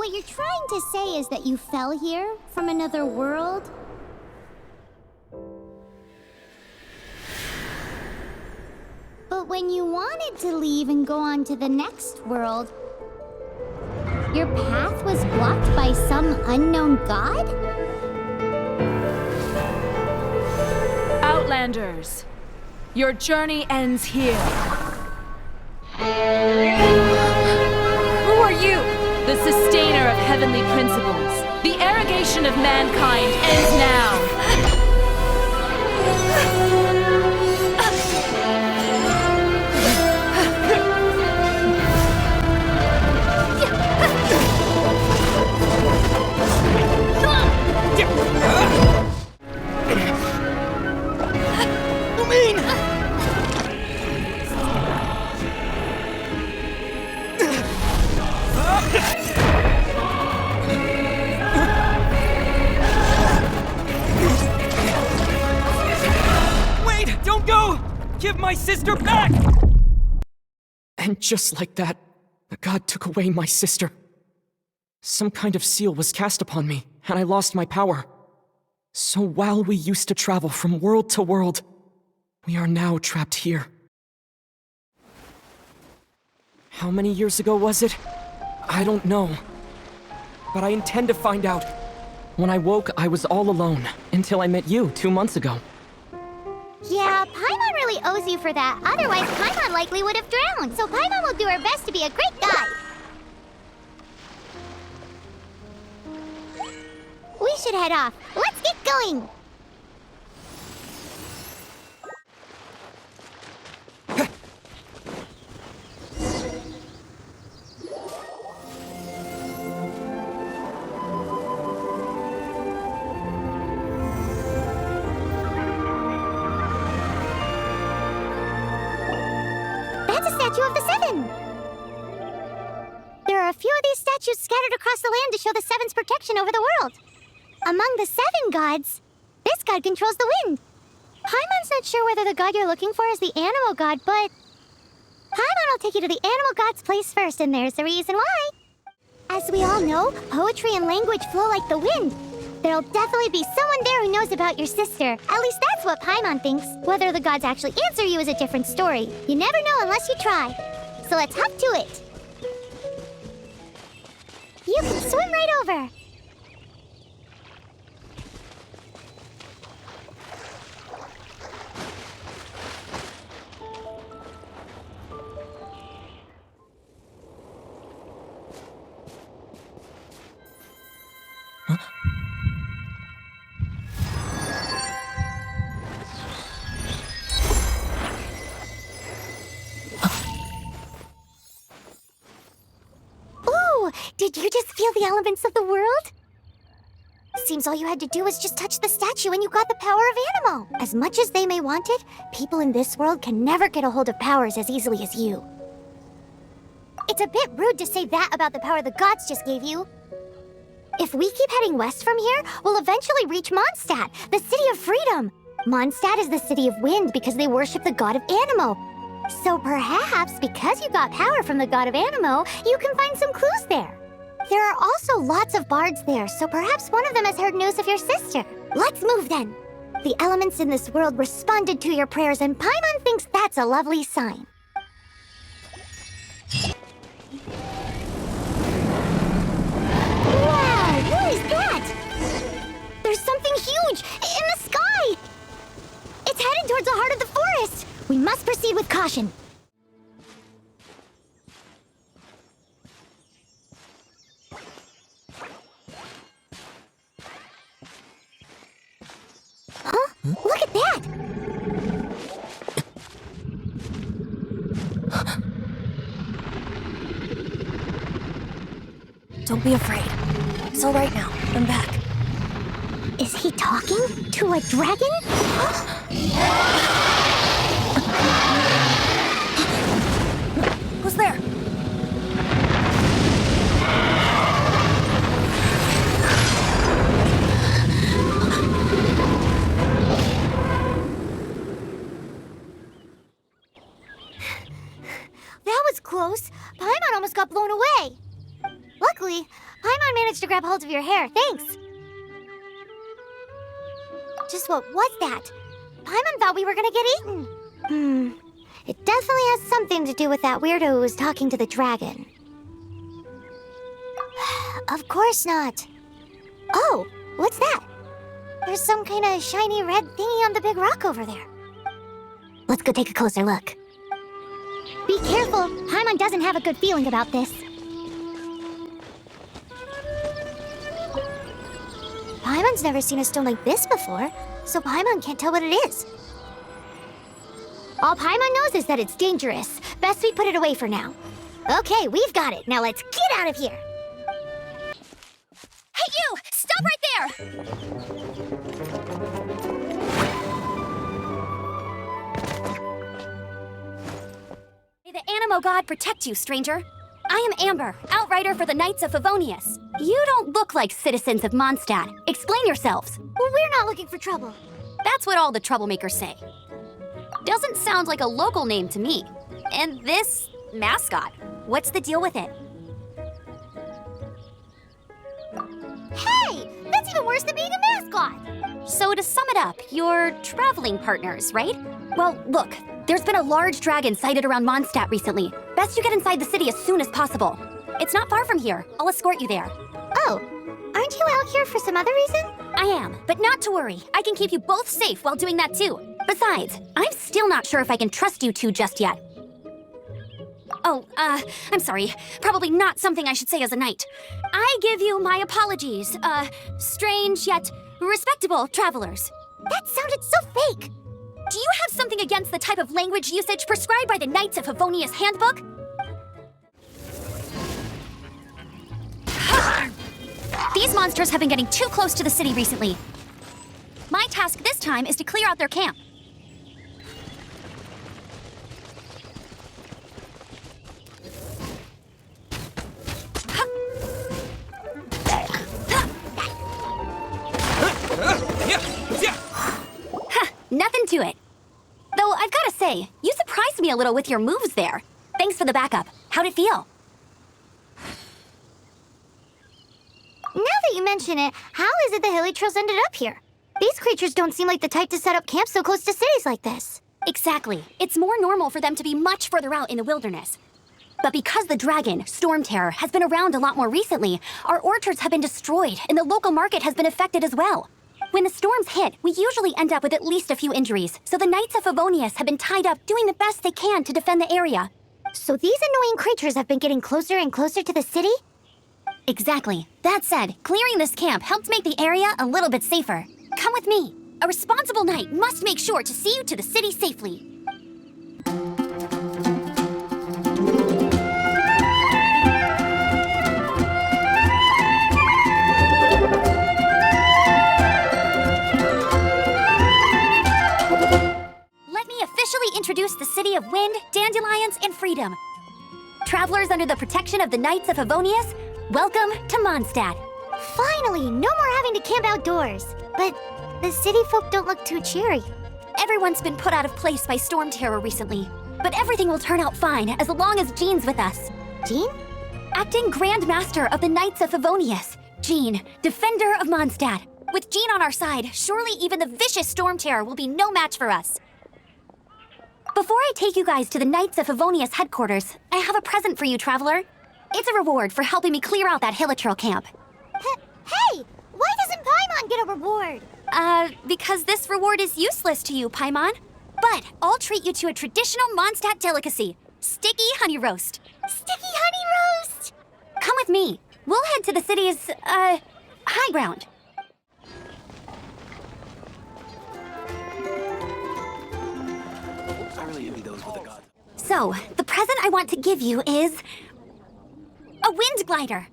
what you're trying to say is that you fell here from another world? But when you wanted to leave and go on to the next world, your path was blocked by some unknown god? Outlanders, your journey ends here. Who are you? The sustainer of heavenly principles. The arrogation of mankind ends now. Wait! Don't go! Give my sister back! And just like that, the god took away my sister. Some kind of seal was cast upon me, and I lost my power. So while we used to travel from world to world, we are now trapped here. How many years ago was it? I don't know. But I intend to find out. When I woke, I was all alone, until I met you 2 months ago. Yeah, Paimon really owes you for that. Otherwise, Paimon likely would have drowned. So Paimon will do her best to be a great guide. We should head off. Let's get going! That's a statue of the Seven! There are a few of these statues scattered across the land to show the Seven's protection over the world. Among the 7 gods, this god controls the wind. Paimon's not sure whether the god you're looking for is the animal god, but Paimon will take you to the animal god's place first, and there's the reason why. As we all know, poetry and language flow like the wind. There'll definitely be someone there who knows about your sister. At least that's what Paimon thinks. Whether the gods actually answer you is a different story. You never know unless you try. So let's hop to it. You can swim right over. Did you just feel the elements of the world? Seems all you had to do was just touch the statue and you got the power of Animo. As much as they may want it, people in this world can never get a hold of powers as easily as you. It's a bit rude to say that about the power the gods just gave you. If we keep heading west from here, we'll eventually reach Mondstadt, the city of freedom. Mondstadt is the city of wind because they worship the god of Animo. So perhaps, because you got power from the god of Animo, you can find some clues there. There are also lots of bards there, so perhaps one of them has heard news of your sister. Let's move then. The elements in this world responded to your prayers, and Paimon thinks that's a lovely sign. Wow, what is that? There's something huge in the sky! It's headed towards the heart of the forest! We must proceed with caution. Huh? Look at that! Don't be afraid. It's all right now. I'm back. Is he talking to a dragon? Who's there? That was close. Paimon almost got blown away. Luckily, Paimon managed to grab hold of your hair, thanks. Just what was that? Paimon thought we were gonna get eaten. It definitely has something to do with that weirdo who was talking to the dragon. Of course not. Oh, what's that? There's some kind of shiny red thingy on the big rock over there. Let's go take a closer look. Be careful! Paimon doesn't have a good feeling about this. Paimon's never seen a stone like this before, so Paimon can't tell what it is. All Paimon knows is that it's dangerous. Best we put it away for now. Okay, we've got it. Now let's get out of here. Hey, you! Stop right there! May the Animo God protect you, stranger. I am Amber, outrider for the Knights of Favonius. You don't look like citizens of Mondstadt. Explain yourselves. Well, we're not looking for trouble. That's what all the troublemakers say. Doesn't sound like a local name to me. And this mascot, what's the deal with it? Hey! That's even worse than being a mascot! So to sum it up, you're traveling partners, right? Well, look, there's been a large dragon sighted around Mondstadt recently. Best you get inside the city as soon as possible. It's not far from here. I'll escort you there. Oh, aren't you out here for some other reason? I am, but not to worry. I can keep you both safe while doing that too. Besides, I'm still not sure if I can trust you two just yet. Oh, I'm sorry. Probably not something I should say as a knight. I give you my apologies, strange yet respectable travelers. That sounded so fake! Do you have something against the type of language usage prescribed by the Knights of Favonius Handbook? These monsters have been getting too close to the city recently. My task this time is to clear out their camp. Nothing to it. Though I've gotta say, you surprised me a little with your moves there. Thanks for the backup. How'd it feel? Now that you mention it, how is it the Hilly Trolls ended up here? These creatures don't seem like the type to set up camp so close to cities like this. Exactly. It's more normal for them to be much further out in the wilderness. But because the dragon, Storm Terror, has been around a lot more recently, our orchards have been destroyed and the local market has been affected as well. When the storms hit, we usually end up with at least a few injuries, so the Knights of Favonius have been tied up doing the best they can to defend the area. So these annoying creatures have been getting closer and closer to the city? Exactly. That said, clearing this camp helped make the area a little bit safer. Come with me. A responsible knight must make sure to see you to the city safely. Let me officially introduce the city of wind, dandelions, and freedom. Travelers under the protection of the Knights of Favonius, welcome to Mondstadt. Finally, no more having to camp outdoors. But the city folk don't look too cheery. Everyone's been put out of place by Storm Terror recently, but everything will turn out fine as long as Jean's with us. Jean? Acting Grand Master of the Knights of Favonius, Jean, Defender of Mondstadt. With Jean on our side, surely even the vicious Storm Terror will be no match for us. Before I take you guys to the Knights of Favonius headquarters, I have a present for you, traveler. It's a reward for helping me clear out that Hilitril camp. Hey! Why doesn't Paimon get a reward? Because this reward is useless to you, Paimon. But I'll treat you to a traditional Mondstadt delicacy, sticky honey roast. Sticky honey roast! Come with me. We'll head to the city's, high ground. So, the present I want to give you is a wind glider.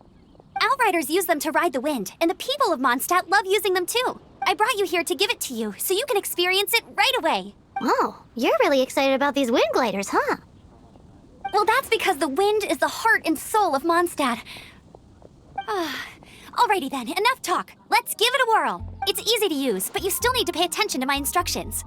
Outriders use them to ride the wind, and the people of Mondstadt love using them too. I brought you here to give it to you, so you can experience it right away. Oh, you're really excited about these wind gliders, huh? Well, that's because the wind is the heart and soul of Mondstadt. Alrighty then, enough talk. Let's give it a whirl. It's easy to use, but you still need to pay attention to my instructions.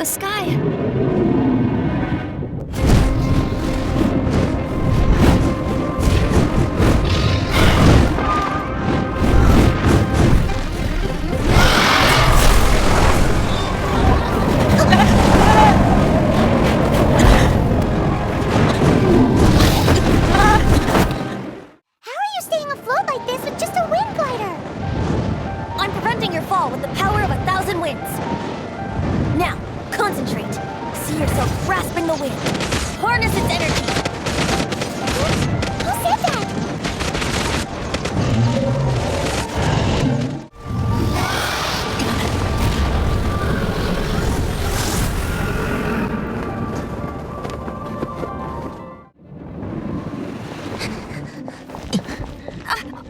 the sky. How are you staying afloat like this with just a wind glider? I'm preventing your fall with the power of 1,000 winds. Now, concentrate. See yourself grasping the wind. Harness its energy. Who said that?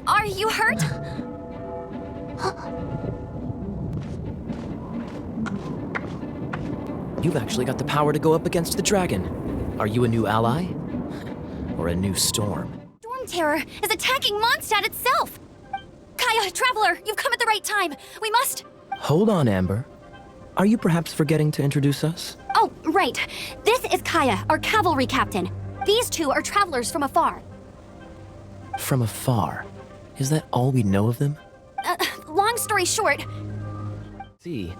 Are you hurt? You've actually got the power to go up against the dragon. Are you a new ally? Or a new storm? Storm Terror is attacking Mondstadt itself! Kaya, Traveler, you've come at the right time. We must... Hold on, Amber. Are you perhaps forgetting to introduce us? Oh, right. This is Kaya, our cavalry captain. These two are travelers from afar. From afar. Is that all we know of them? Long story short, See.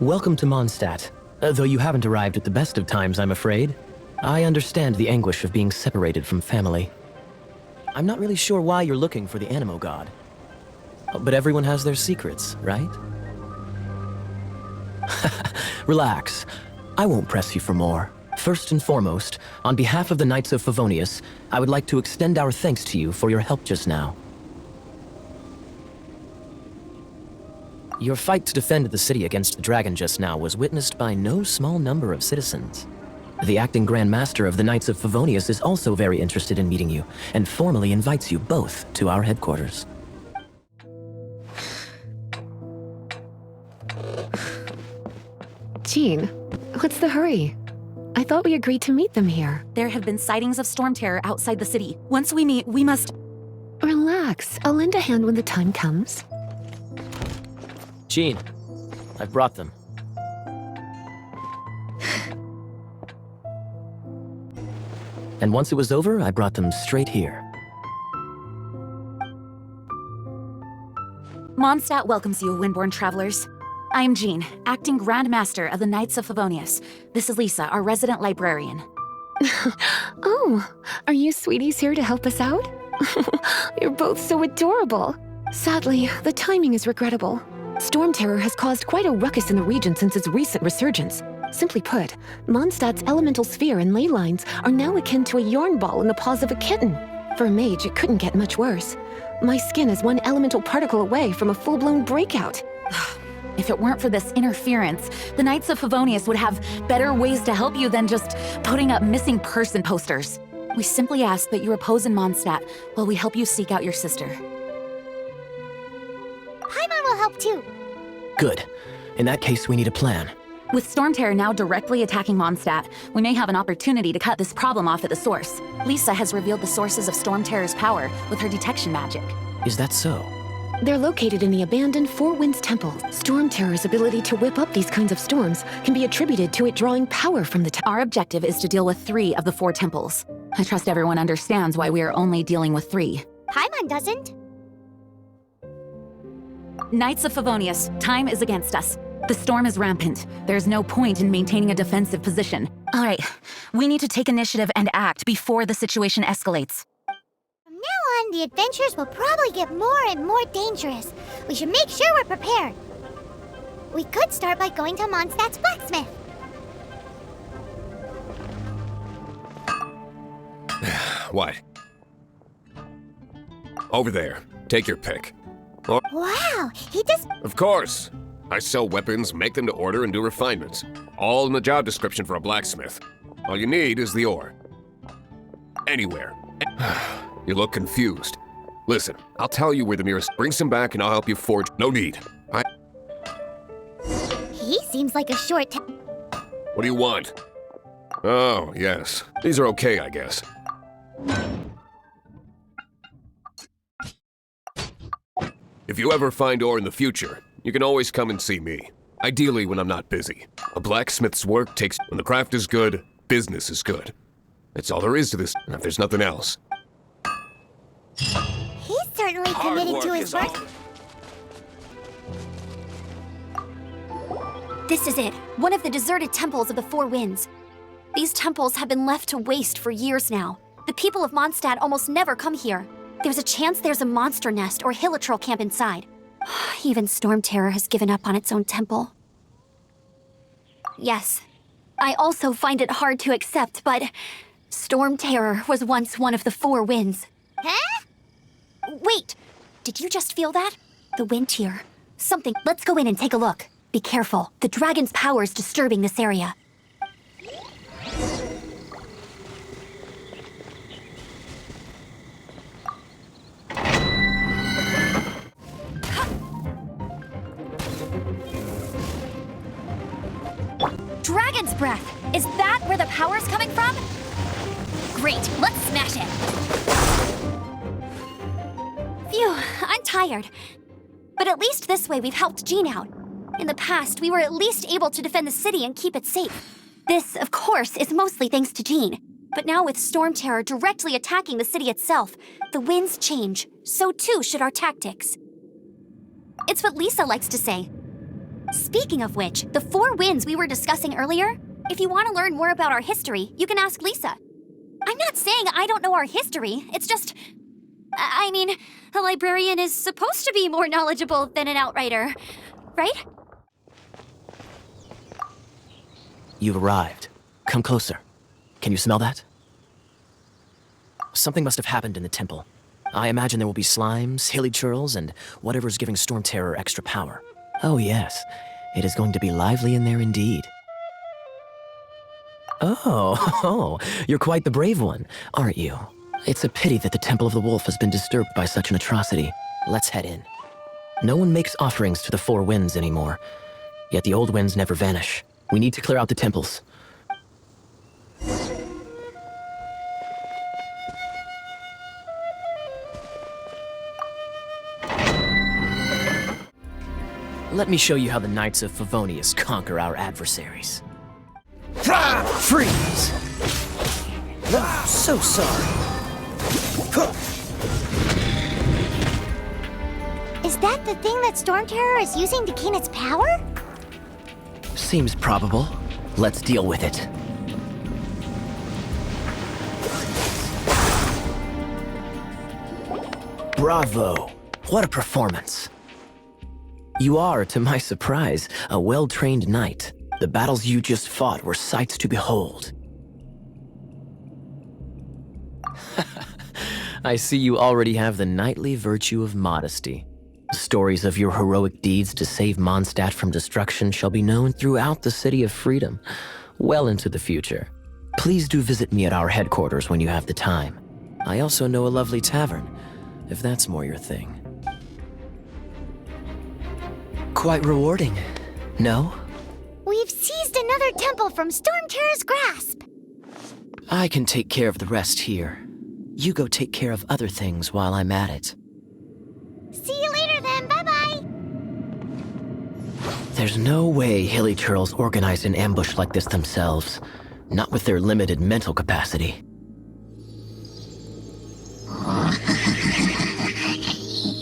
Welcome to Mondstadt. Though you haven't arrived at the best of times, I'm afraid. I understand the anguish of being separated from family. I'm not really sure why you're looking for the Animo God. But everyone has their secrets, right? Relax. I won't press you for more. First and foremost, on behalf of the Knights of Favonius, I would like to extend our thanks to you for your help just now. Your fight to defend the city against the dragon just now was witnessed by no small number of citizens. The acting Grand Master of the Knights of Favonius is also very interested in meeting you, and formally invites you both to our headquarters. Jean, what's the hurry? I thought we agreed to meet them here. There have been sightings of storm terror outside the city. Once we meet, we must... Relax. I'll lend a hand when the time comes. Jean, I've brought them. And once it was over, I brought them straight here. Mondstadt welcomes you, Windborn travelers. I am Jean, acting Grand Master of the Knights of Favonius. This is Lisa, our resident librarian. Oh, are you sweeties here to help us out? You're both so adorable. Sadly, the timing is regrettable. Storm Terror has caused quite a ruckus in the region since its recent resurgence. Simply put, Mondstadt's elemental sphere and ley lines are now akin to a yarn ball in the paws of a kitten. For a mage, it couldn't get much worse. My skin is one elemental particle away from a full-blown breakout. If it weren't for this interference, the Knights of Favonius would have better ways to help you than just putting up missing person posters. We simply ask that you repose in Mondstadt while we help you seek out your sister. Paimon will help too. Good. In that case, we need a plan. With Storm Terror now directly attacking Mondstadt, we may have an opportunity to cut this problem off at the source. Lisa has revealed the sources of Storm Terror's power with her detection magic. Is that so? They're located in the abandoned Four Winds Temple. Storm Terror's ability to whip up these kinds of storms can be attributed to it drawing power from the temple. Our objective is to deal with 3 of the 4 temples. I trust everyone understands why we are only dealing with 3. Paimon doesn't. Knights of Favonius, time is against us. The storm is rampant. There's no point in maintaining a defensive position. All right, we need to take initiative and act before the situation escalates. From now on, the adventures will probably get more and more dangerous. We should make sure we're prepared. We could start by going to Mondstadt's blacksmith. What? Over there. Take your pick. Wow, he does. Of course. I sell weapons, make them to order, and do refinements. All in the job description for a blacksmith. All you need is the ore. Anywhere. You look confused. Listen, I'll tell you where the nearest... Bring some back and I'll help you forge... No need. He seems like a short. What do you want? Oh, yes. These are okay, I guess. If you ever find ore in the future, you can always come and see me. Ideally when I'm not busy. A blacksmith's work takes... When the craft is good, business is good. That's all there is to this, and if there's nothing else. He's certainly committed to his work. This is it, one of the deserted temples of the Four Winds. These temples have been left to waste for years now. The people of Mondstadt almost never come here. There's a chance there's a monster nest or hilichurl camp inside. Even Storm Terror has given up on its own temple. Yes, I also find it hard to accept, but Storm Terror was once one of the Four Winds. Huh? Wait, did you just feel that? The wind here. Something. Let's go in and take a look. Be careful. The dragon's power is disturbing this area. Dragon's breath! Is that where the power's coming from? Great, let's smash it! Phew, I'm tired. But at least this way we've helped Jean out. In the past, we were at least able to defend the city and keep it safe. This, of course, is mostly thanks to Jean. But now with Storm Terror directly attacking the city itself, the winds change. So too should our tactics. It's what Lisa likes to say. Speaking of which, the Four Winds we were discussing earlier, if you want to learn more about our history, you can ask Lisa. I'm not saying I don't know our history, it's just... I mean, a librarian is supposed to be more knowledgeable than an outrider, right? You've arrived. Come closer. Can you smell that? Something must have happened in the temple. I imagine there will be slimes, hilichurls, and whatever's giving Storm Terror extra power. Oh yes, it is going to be lively in there indeed. Oh, you're quite the brave one, aren't you? It's a pity that the Temple of the Wolf has been disturbed by such an atrocity. Let's head in. No one makes offerings to the Four Winds anymore, yet the old winds never vanish. We need to clear out the temples. Let me show you how the Knights of Favonius conquer our adversaries. Freeze! I'm so sorry. Is that the thing that Storm Terror is using to gain its power? Seems probable. Let's deal with it. Bravo! What a performance! You are, to my surprise, a well-trained knight. The battles you just fought were sights to behold. I see you already have the knightly virtue of modesty. Stories of your heroic deeds to save Mondstadt from destruction shall be known throughout the City of Freedom, well into the future. Please do visit me at our headquarters when you have the time. I also know a lovely tavern, if that's more your thing. Quite rewarding, no? We've seized another temple from Storm Terror's grasp. I can take care of the rest here. You go take care of other things while I'm at it. See you later then, bye-bye. There's no way hilichurls organized an ambush like this themselves, not with their limited mental capacity.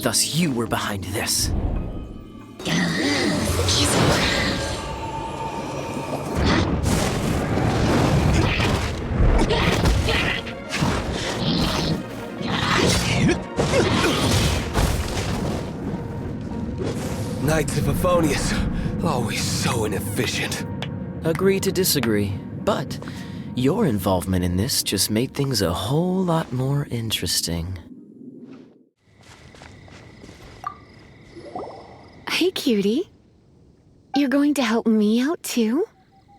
Thus you were behind this. Knights of Favonius, always so inefficient. Agree to disagree, but your involvement in this just made things a whole lot more interesting. Hey, cutie. You're going to help me out, too?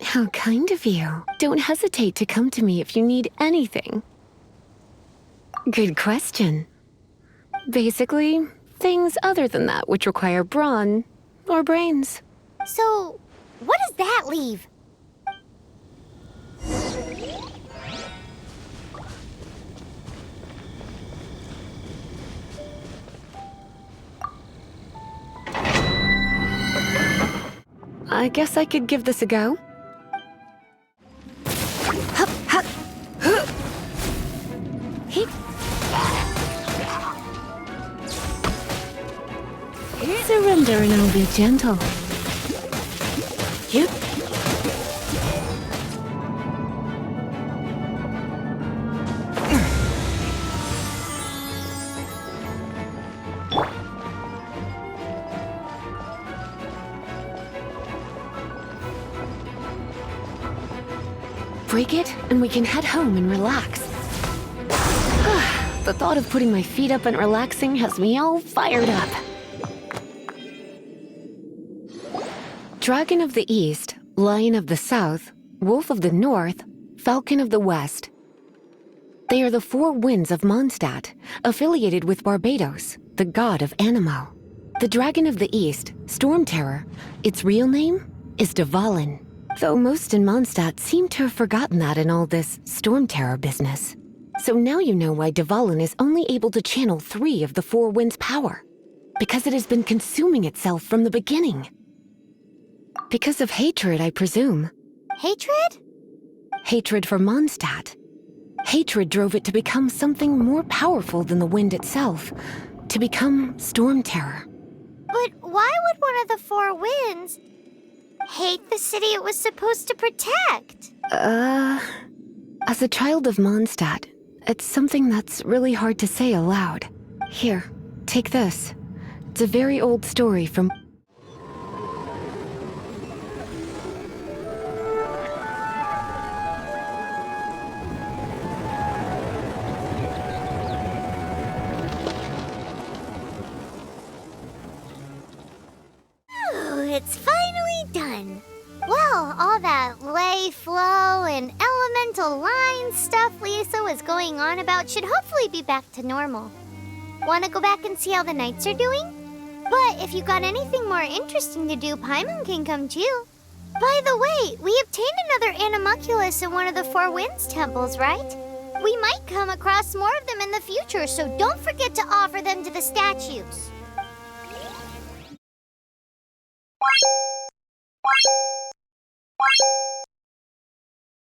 How kind of you. Don't hesitate to come to me if you need anything. Good question. Basically, things other than that which require brawn or brains. So, what does that leave? I guess I could give this a go. Hup, hup, huh. Heep. Surrender and I'll be gentle. Yep. Break it, and we can head home and relax. The thought of putting my feet up and relaxing has me all fired up. Dragon of the East, Lion of the South, Wolf of the North, Falcon of the West. They are the four winds of Mondstadt, affiliated with Barbados, the god of Anemo. The Dragon of the East, Storm Terror, its real name is Dvalin. Though most in Mondstadt seem to have forgotten that in all this Storm Terror business. So now you know why Dvalin is only able to channel 3 of the four winds' power. Because it has been consuming itself from the beginning. Because of hatred, I presume. Hatred? Hatred for Mondstadt. Hatred drove it to become something more powerful than the wind itself. To become Storm Terror. But why would one of the four winds hate the city it was supposed to protect? As a child of Mondstadt, it's something that's really hard to say aloud. Here, take this. It's a very old story from... Ooh, it's finally done. Well, all that lay, flow, and elemental line stuff Lisa was going on about should hopefully be back to normal. Want to go back and see how the knights are doing? But if you got anything more interesting to do, Paimon can come too. By the way, we obtained another animalculus in one of the Four Winds temples, right? We might come across more of them in the future, so don't forget to offer them to the statues.